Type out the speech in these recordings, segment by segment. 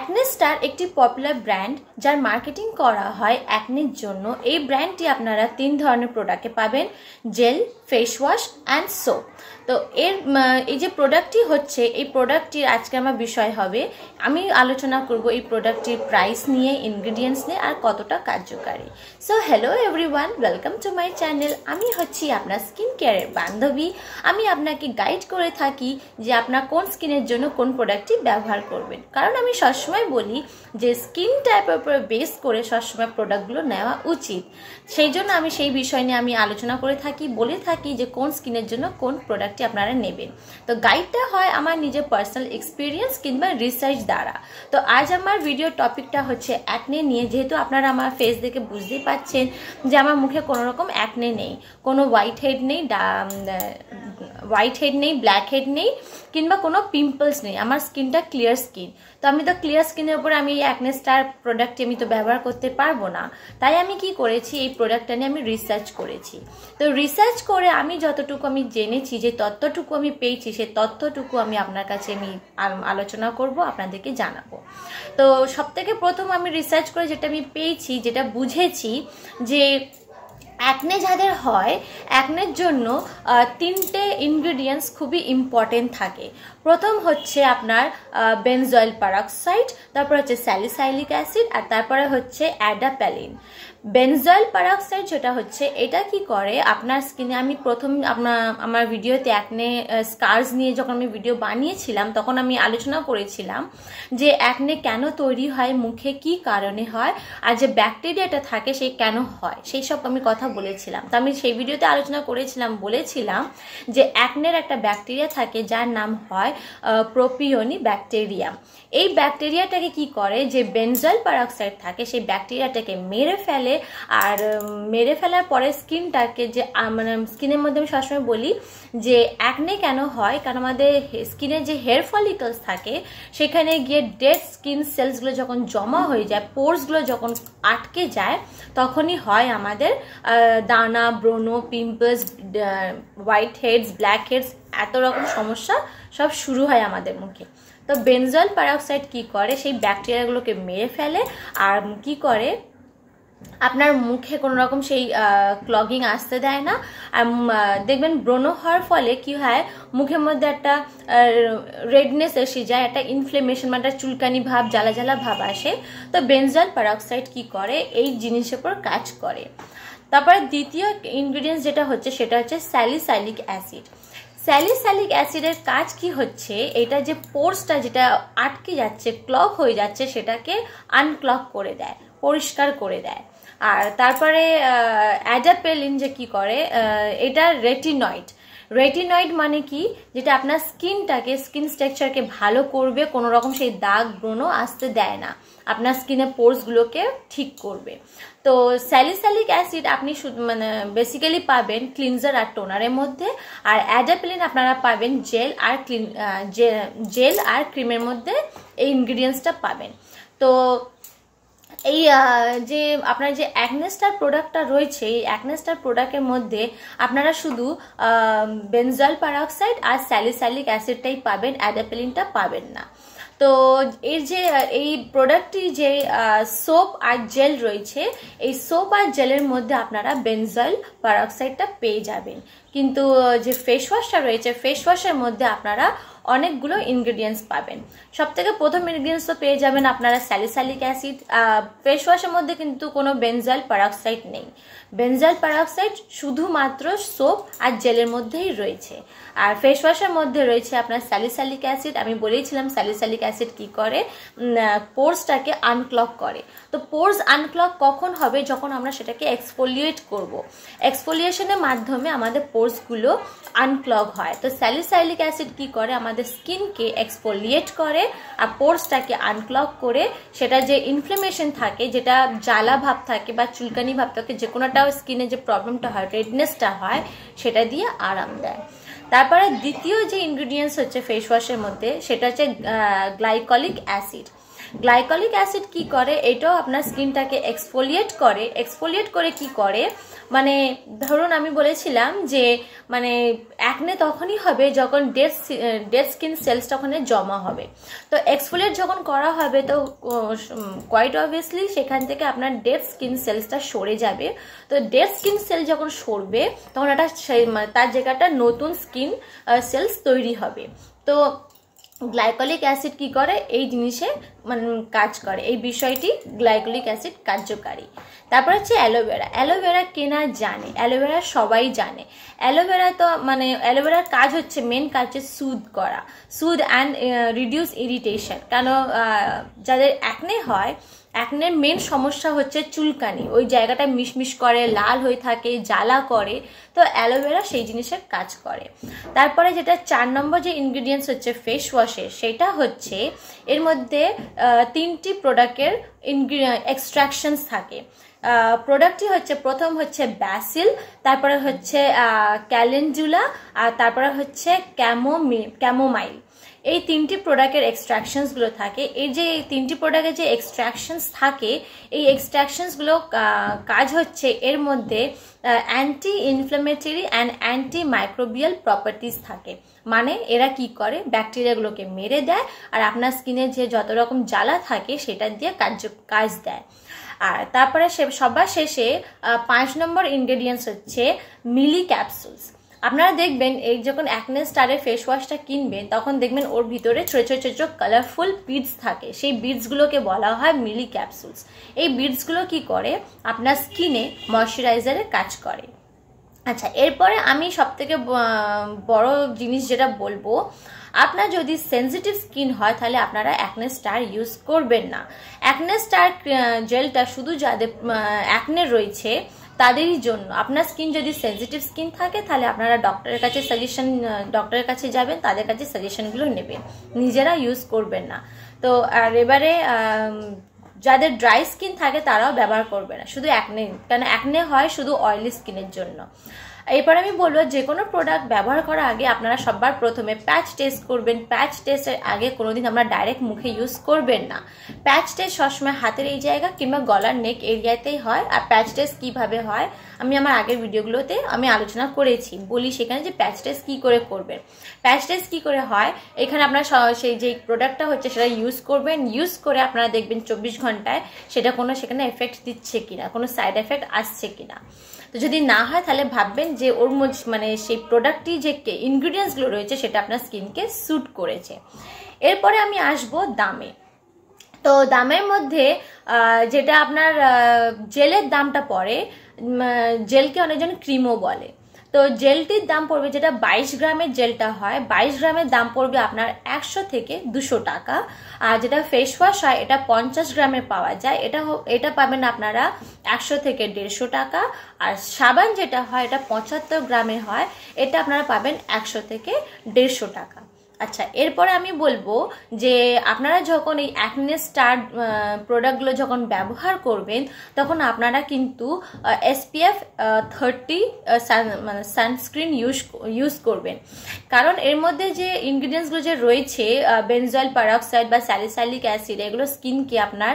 Acne star একটি popular brand যার marketing করা হয় অ্যাকনের জন্য। এই ব্র্যান্ডটি আপনারা 3 ধরনের প্রোডাক্টে পাবেন, gel, face wash and soap. তো এই যে প্রোডাক্টটি হচ্ছে, এই প্রোডাক্টটির আজকে আমার বিষয় হবে, আমি আলোচনা করব এই প্রোডাক্টটির প্রাইস নিয়ে, ইনগ্রিডিয়েন্টস নিয়ে আর কতটা কার্যকারী। So hello everyone, welcome to my channel. আমি হচ্ছি আপনার স্কিন কেয়ারের বান্ধবী। আমি আপনাকে গাইড করে থাকি যে আপনার কোন স্কিনের জন্য কোন প্রোডাক্টটি ব্যবহার করবেন, কারণ আমি সবসময় বলি যে স্কিন টাইপের উপরে বেস করে সবসময় প্রোডাক্টগুলো নেওয়া উচিত। সেই জন্য আমি সেই বিষয় নিয়ে আমি আলোচনা করে থাকি, বলে থাকি যে কোন স্কিনের জন্য কোন প্রোডাক্টটি আপনারা নেবেন। তো গাইডটা হয় আমার নিজের পার্সোনাল এক্সপিরিয়েন্স কিংবা রিসার্চ দ্বারা। তো আজ আমার ভিডিও টপিকটা হচ্ছে অ্যাকনে নিয়ে। যেহেতু আপনারা আমার ফেস দেখে বুঝতেই পাচ্ছেন যে আমার মুখে কোনো রকম অ্যাকনে নেই, কোনো হোয়াইট হেড নেই, ব্ল্যাক হেড নেই, কিংবা কোনো পিম্পলস নেই। আমার স্কিনটা ক্লিয়ার স্কিন। তো আমি তো ক্লিয়ার স্কিনের উপরে আমি এই অ্যাকনে স্টার প্রোডাক্টটি আমি তো ব্যবহার করতে পারবো না। তাই আমি কি করেছি, এই প্রোডাক্টটা নিয়ে আমি রিসার্চ করেছি। তো রিসার্চ করে আমি যতটুকু আমি জেনেছি, যে তথ্যটুকু আমি পেয়েছি, সেই তথ্যটুকু আমি আপনার কাছে আমি আলোচনা করব, আপনাদেরকে জানাবো। তো সবথেকে প্রথম আমি রিসার্চ করে যেটা আমি পেয়েছি, যেটা বুঝেছি, যে অ্যাকনে যাদের হয়, অ্যাকনের জন্য 3টে ইনগ্রিডিয়েন্টস খুবই ইম্পর্টেন্ট থাকে। প্রথম হচ্ছে আপনার বেনজয়েল পারক্সাইড, তারপর হচ্ছে স্যালিসাইলিক অ্যাসিড, আর তারপরে হচ্ছে অ্যাডাপ্যালিন। বেনজয়েল পারক্সাইড যেটা হচ্ছে, এটা কি করে আপনার স্কিনে, আমি প্রথম আমার ভিডিওতে অ্যাকনে স্কার্স নিয়ে যখন আমি ভিডিও বানিয়েছিলাম, তখন আমি আলোচনা করেছিলাম যে অ্যাকনে কেন তৈরি হয়, মুখে কি কারণে হয়, আর যে ব্যাকটেরিয়াটা থাকে সেই কেন হয়, সেই সব আমি কথা বলেছিলাম। তো আমি সেই ভিডিওতে আলোচনা করেছিলাম, বলেছিলাম যে অ্যাকনের একটা ব্যাকটেরিয়া থাকে যার নাম হয় প্রোপিওনি ব্যাকটেরিয়া। এই ব্যাকটেরিয়াটাকে কি করে, যে বেনজয়েল পারক্সাইড থাকে সেই ব্যাকটেরিয়াটাকে মেরে ফেলে। আর মেরে ফেলার পরে স্কিনটাকে, যে মানে স্কিনের মধ্যে আমি সবসময় বলি যে অ্যাকনে কেন হয়, কারণ আমাদের স্কিনের যে হেয়ার ফলিকলস থাকে সেখানে গিয়ে ডেড স্কিন সেলসগুলো যখন জমা হয়ে যায়, পোর্সগুলো যখন আটকে যায়, তখনই হয় আমাদের দানা, ব্রণ, pimples, whiteheads, blackheads, এত রকম সমস্যা সব শুরু হয় আমাদের মুখে। তো বেনজয়েল পারক্সাইড কি করে, সেই ব্যাকটেরিয়াগুলোকে মেরে ফেলে। আর কি করে, আপনার মুখে কোনো রকম সেই ক্লগিং আসতে দেয় না। আর দেখবেন ব্রণ হওয়ার ফলে কি হয়, মুখের মধ্যে একটা রেডনেস এসে যায়, একটা ইনফ্লেমেশন, মানে একটা চুলকানি ভাব, জ্বালা জ্বালা ভাব আসে। তো বেনজয়েল পারক্সাইড কি করে, এই জিনিসের উপর কাজ করে। তারপরে দ্বিতীয় ইনগ্রিডিয়েন্টস যেটা হচ্ছে, সেটা হচ্ছে স্যালিসাইলিক অ্যাসিড। স্যালিসাইলিক অ্যাসিডের কাজ কি হচ্ছে, এটা যে পোর্সটা যেটা আটকে যাচ্ছে, ক্লগ হয়ে যাচ্ছে, সেটাকে আনক্লগ করে দেয়, পরিষ্কার করে দেয়। আর তারপরে অ্যাডাপ্যালিন যে কি করে, এটা রেটিনয়েড মানে কি, যেটা আপনার স্কিনটাকে, স্কিন স্ট্রাকচারকে ভালো করবে, কোনো রকম সেই দাগ ব্রণ আসতে দেয় না, আপনার স্কিনের পোর্সগুলোকে ঠিক করবে। তো স্যালিসাইলিক অ্যাসিড আপনি মানে বেসিক্যালি পাবেন ক্লিনজার আর টোনারের মধ্যে, আর অ্যাডাপ্যালিন আপনারা পাবেন জেল আর ক্রিমের মধ্যে, এই ইনগ্রিডিয়েন্টসটা পাবেন। তো এই যে আপনার যে অ্যাকনে স্টার প্রোডাক্টটা রয়েছে, এই অ্যাকনে স্টার প্রোডাক্টের মধ্যে আপনারা শুধু বেনজয়েল পারক্সাইড আর স্যালিসাইলিক অ্যাসিডটাই পাবেন, অ্যাডাপ্যালিনটা পাবেন না। তো এর যে এই প্রোডাক্টটি যে সোপ আর জেল রয়েছে, এই সোপ আর জেলের মধ্যে আপনারা বেনজয়েল পারক্সাইডটা পেয়ে যাবেন। কিন্তু যে ফেস ওয়াশটা রয়েছে, ফেস ওয়াশের মধ্যে আপনারা অনেকগুলো ইনগ্রিডিয়েন্টস পাবেন। সব থেকে প্রথম ইনগ্রিডিয়েন্টস তো পেয়ে যাবেন আপনারা স্যালিসাইলিক অ্যাসিড। ফেস ওয়াশের মধ্যে কিন্তু কোনো বেনজয়েল পারক্সাইড নেই। বেনজয়েল পারক্সাইড শুধুমাত্র সোপ আর জেলের মধ্যেই রয়েছে। আর ফেস ওয়াশের মধ্যে রয়েছে আপনার স্যালিসাইলিক অ্যাসিড। আমি বলেছিলাম স্যালিসাইলিক অ্যাসিড কি করে, পোর্সটাকে আনক্লগ করে। তো পোর্স আনক্লগ কখন হবে, যখন আমরা সেটাকে এক্সফোলিয়েট করব। এক্সফোলিয়েশনের মাধ্যমে আমাদের পোর্সগুলো আনক্লগ হয়। তো স্যালিসাইলিক অ্যাসিড কি করে, আমাদের স্কিনকে এক্সফোলিয়েট করে আর পোর্সটাকে আনক্লগ করে, সেটা যে ইনফ্লেমেশন থাকে, যেটা জ্বালা ভাব থাকে বা চুলকানি ভাব থাকে, যে কোনোটা স্কিনে যে প্রবলেমটা হয়, রেডনেসটা হয়, সেটা দিয়ে আরাম দেয়। তারপরে দ্বিতীয় যে ইনগ্রিডিয়েন্টস হচ্ছে ফেস ওয়াশের মধ্যে, সেটা হচ্ছে গ্লাইকলিক অ্যাসিড। গ্লাইকলিক অ্যাসিড কি করে, এটাও আপনার স্কিনটাকে এক্সফোলিয়েট করে কি করে, মানে ধরুন আমি বলেছিলাম যে মানে অ্যাকনে তখনই হবে যখন ডেড স্কিন সেলস তখন জমা হবে। তো এক্সফোলিয়েট যখন করা হবে তো কোয়াইট অবভিয়াসলি সেখান থেকে আপনার ডেড স্কিন সেলসটা সরে যাবে। তো ডেড স্কিন সেল যখন সরবে তখন একটা তার জায়গাটা নতুন স্কিন সেলস তৈরি হবে। তো গ্লাইকলিক অ্যাসিড কি করে, এই জিনিসে মানে কাজ করে, এই বিষয়টি গ্লাইকলিক অ্যাসিড কার্যকারী। তারপর হচ্ছে অ্যালোভেরা কেনা জানে, অ্যালোভেরা সবাই জানে। অ্যালোভেরা তো মানে অ্যালোভেরার কাজ হচ্ছে, মেন কাজ হচ্ছে সুদ অ্যান্ড রিডিউস ইরিটেশন। কেন যাদের অ্যাকনে হয়, অ্যাকনের মেন সমস্যা হচ্ছে চুলকানি, ওই জায়গাটা মিশমিশ করে, লাল হয়ে থাকে, জ্বালা করে, তো অ্যালোভেরা সেই জিনিসের কাজ করে। তারপরে যেটা 4 নম্বর যে ইনগ্রিডিয়েন্টস হচ্ছে ফেস ওয়াশের, সেটা হচ্ছে এর মধ্যে 3টি প্রোডাক্টের এক্সট্রাকশনস থাকে। প্রোডাক্টটি হচ্ছে প্রথম হচ্ছে ব্যাসিল, তারপরে হচ্ছে ক্যালেন্ডুলা, আর তারপরে হচ্ছে ক্যামোমাইল। এই 3টি প্রোডাক্টের এক্সট্রাকশনসগুলো থাকে। এই যে 3টি প্রোডাক্টের যে এক্সট্রাকশনস থাকে, এই এক্সট্রাকশনসগুলো কাজ হচ্ছে এর মধ্যে anti inflammatory and anti microbial properties থাকে। মানে এরা কি করে, ব্যাকটেরিয়াগুলোকে মেরে দেয় আর আপনার স্কিনে যে যত রকম জ্বালা থাকে সেটা দিয়ে কাজ দেয়। আর তারপরে সবার শেষে 5 নম্বর ইনগ্রেডিয়েন্টস হচ্ছে মিলি ক্যাপসুলস। আপনারা দেখবেন এই যখন অ্যাকনে স্টারের ফেস ওয়াশটা কিনবেন তখন দেখবেন ওর ভিতরে ছোট ছোট ছোট কালারফুল বিডস থাকে, সেই বিডসগুলোকে বলা হয় মিলি ক্যাপসুলস। এই বিডসগুলো কি করে, আপনার স্কিনে ময়শ্চারাইজারের কাজ করে। আচ্ছা, এরপরে আমি সবথেকে বড় জিনিস যেটা বলবো, আপনার যদি সেনসিটিভ স্কিন হয় তাহলে আপনারা অ্যাকনে স্টার ইউজ করবেন না। অ্যাকনে স্টার জেলটা শুধু যাদের অ্যাকনে রয়েছে তাদেরই জন্য। আপনার স্কিন যদি সেনসিটিভ স্কিন থাকে তাহলে আপনারা ডক্টরের কাছে যাবেন, তাদের কাছে সাজেশনগুলো নেবেন, নিজেরা ইউজ করবেন না। তো আর এবারে যাদের ড্রাই স্কিন থাকে তারাও ব্যবহার করবে না, শুধু অ্যাকনে, কারণ অ্যাকনে হয় শুধু অয়েলি স্কিনের জন্য। এরপর আমি বলবো যে কোনো প্রোডাক্ট ব্যবহার করার আগে আপনারা সবার প্রথমে প্যাচ টেস্ট করবেন। প্যাচ টেস্টের আগে কোনোদিন আমরা ডাইরেক্ট মুখে ইউজ করবেন না। প্যাচ টেস্ট সবসময় হাতের এই জায়গা কিংবা গলার নেক এরিয়াতেই হয়। আর প্যাচ টেস্ট কীভাবে হয় আমি আমার আগের ভিডিওগুলোতে আমি আলোচনা করেছি, বলি সেখানে যে প্যাচ টেস্ট কী করে করবেন। প্যাচ টেস্ট কী করে হয়, এখানে আপনারা সেই যে প্রোডাক্টটা হচ্ছে সেটা ইউজ করবেন, ইউজ করে আপনারা দেখবেন 24 ঘন্টায় সেটা সেখানে এফেক্ট দিচ্ছে কিনা, কোনো সাইড এফেক্ট আসছে কিনা। তো যদি না হয় তাহলে ভাববেন যে ওর মধ্যে মানে সেই প্রোডাক্টটি যে ইনগ্রিডিয়েন্টসগুলো রয়েছে সেটা আপনার স্কিনকে স্যুট করেছে। এরপরে আমি আসবো দামে। তো দামের মধ্যে যেটা আপনার জেলের দামটা পড়ে, জেলকে অনেকজন ক্রিমও বলে। তো জেলটির দাম পড়বে, যেটা 22 গ্রামের জেলটা হয়, 22 গ্রামের দাম পড়বে আপনার 100 থেকে 200 টাকা। আর যেটা ফেস ওয়াশ হয় এটা 50 গ্রামের পাওয়া যায়, এটা পাবেন আপনারা 100 থেকে 150 টাকা। আর সাবান যেটা হয় এটা 75 গ্রামের হয়, এটা আপনারা পাবেন 100 থেকে 150 টাকা। আচ্ছা, এরপরে আমি বলবো যে আপনারা যখন এই অ্যাকনে স্টার প্রোডাক্টগুলো যখন ব্যবহার করবেন তখন আপনারা কিন্তু SPF 30 সানস্ক্রিন ইউজ করবেন। কারণ এর মধ্যে যে ইনগ্রিডিয়েন্টসগুলো যে রয়েছে, বেনজয়েল পারঅক্সাইড বা স্যালিসাইলিক অ্যাসিড, এগুলো স্কিনকে আপনার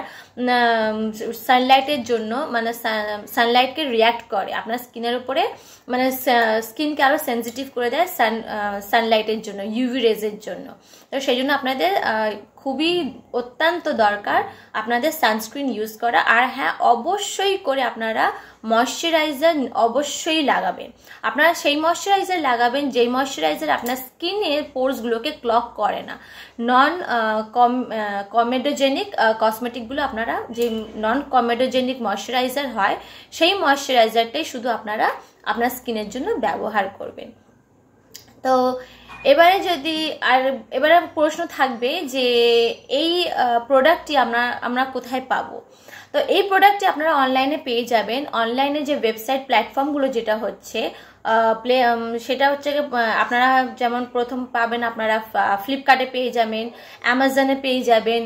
সানলাইটের জন্য মানে সানলাইটকে রিয়াক্ট করে আপনার স্কিনের উপরে, মানে স্কিনকে আরও সেন্সিটিভ করে দেয় সানলাইটের জন্য, ইউভি রেজের জন্য। তো সেই জন্য আপনাদের খুবই অত্যন্ত দরকার আপনাদের সানস্ক্রিন ইউজ করা। আর হ্যাঁ, অবশ্যই করে আপনারা ময়শ্চারাইজার অবশ্যই লাগাবেন। আপনারা সেই ময়শ্চারাইজার লাগাবেন যেই ময়শ্চারাইজার আপনার স্কিনের পোরসগুলোকে ক্লগ করে না। নন কমেডোজেনিক কসমেটিকগুলো আপনারা, যে নন কমেডোজেনিক ময়শ্চারাইজার হয় সেই ময়শ্চারাইজারটাই শুধু আপনারা আপনার স্কিনের জন্য ব্যবহার করবেন। তো এবারে প্রশ্ন থাকবে যে এই প্রোডাক্টটি আমরা কোথায় পাবো। তো এই প্রোডাক্টটি আপনারা অনলাইনে পেয়ে যাবেন। অনলাইনে যে ওয়েবসাইট প্ল্যাটফর্মগুলো যেটা হচ্ছে সেটা হচ্ছে আপনারা যেমন প্রথম পাবেন আপনারা ফ্লিপকার্টে পেয়ে যাবেন, অ্যামাজনে পেয়ে যাবেন,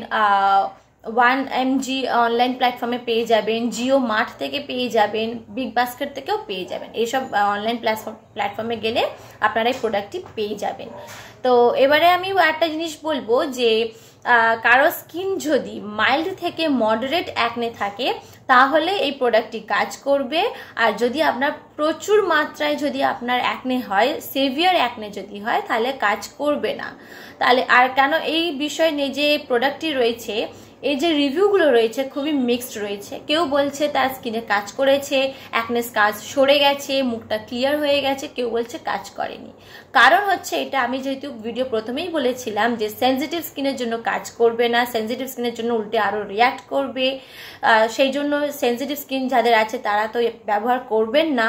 1mg অনলাইন প্ল্যাটফর্মে পেয়ে যাবেন, জিও মার্ট থেকে পেয়ে যাবেন, বিগ বাস্কেট থেকেও পেয়ে যাবেন। এইসব অনলাইন প্ল্যাটফর্মে গেলে আপনারা এই প্রোডাক্টটি পেয়ে যাবেন। তো এবারে আমি একটা জিনিস বলবো যে কারো স্কিন যদি মাইল্ড থেকে মডারেট অ্যাকনে থাকে তাহলে এই প্রোডাক্টটি কাজ করবে। আর যদি আপনার প্রচুর মাত্রায় যদি আপনার অ্যাকনে হয়, সিভিয়ার অ্যাকনে যদি হয়, তাহলে কাজ করবে না। তাহলে আর কেন এই বিষয় নিয়ে যে প্রোডাক্টটি রয়েছে, এই যে রিভিউগুলো রয়েছে খুবই মিক্সড রয়েছে। কেউ বলছে তার স্কিনে কাজ করেছে, অ্যাকনে কাজ সরে গেছে, মুখটা ক্লিয়ার হয়ে গেছে, কেউ বলছে কাজ করেনি। কারণ হচ্ছে এটা আমি যেহেতু ভিডিও প্রথমেই বলেছিলাম যে সেনজিটিভ স্কিনের জন্য কাজ করবে না, সেনজিটিভ স্কিনের জন্য উল্টে আরও রিয়াক্ট করবে। সেই জন্য সেনজিটিভ স্কিন যাদের আছে তারা তো ব্যবহার করবেন না।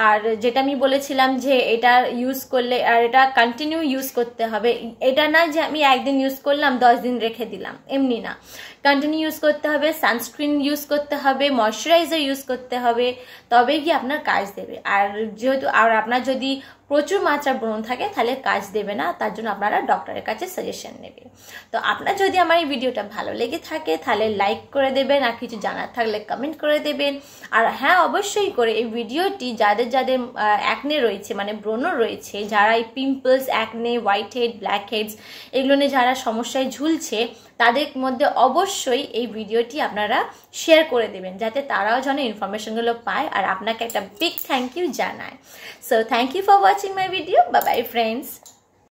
আর যেটা আমি বলেছিলাম যে এটা ইউজ করলে আর এটা কন্টিনিউ ইউজ করতে হবে, এটা না যে আমি একদিন ইউজ করলাম 10 দিন রেখে দিলাম, এমনি না, কন্টিনিউ ইউজ করতে হবে, সানস্ক্রিন ইউজ করতে হবে, ময়শ্চারাইজার ইউজ করতে হবে, তবে কি আপনার কাজ দেবে। আর যেহেতু আর আপনার যদি প্রচুর মাত্রা ব্রণ থাকে তাহলে কাজ দেবে না, তার জন্য আপনারা ডক্টরের কাছে সাজেশন নেবে। তো আপনার যদি আমার এই ভিডিওটা ভালো লেগে থাকে তাহলে লাইক করে দেবেন, আর কিছু জানার থাকলে কমেন্ট করে দেবেন। আর হ্যাঁ, অবশ্যই করে এই ভিডিওটি যাদের যাদের অ্যাকনে রয়েছে, মানে ব্রণ রয়েছে, যারা এই pimples, acne, whitehead, blackheads এগুলো নিয়ে যারা সমস্যায় ঝুলছে তাদের মধ্যে অবশ্যই এই ভিডিওটি আপনারা শেয়ার করে দেবেন, যাতে তারাও যেন ইনফরমেশনগুলো পায় আর আপনাকে একটা বিগ থ্যাংক ইউ জানায়। So thank you for watching my video. Bye bye friends.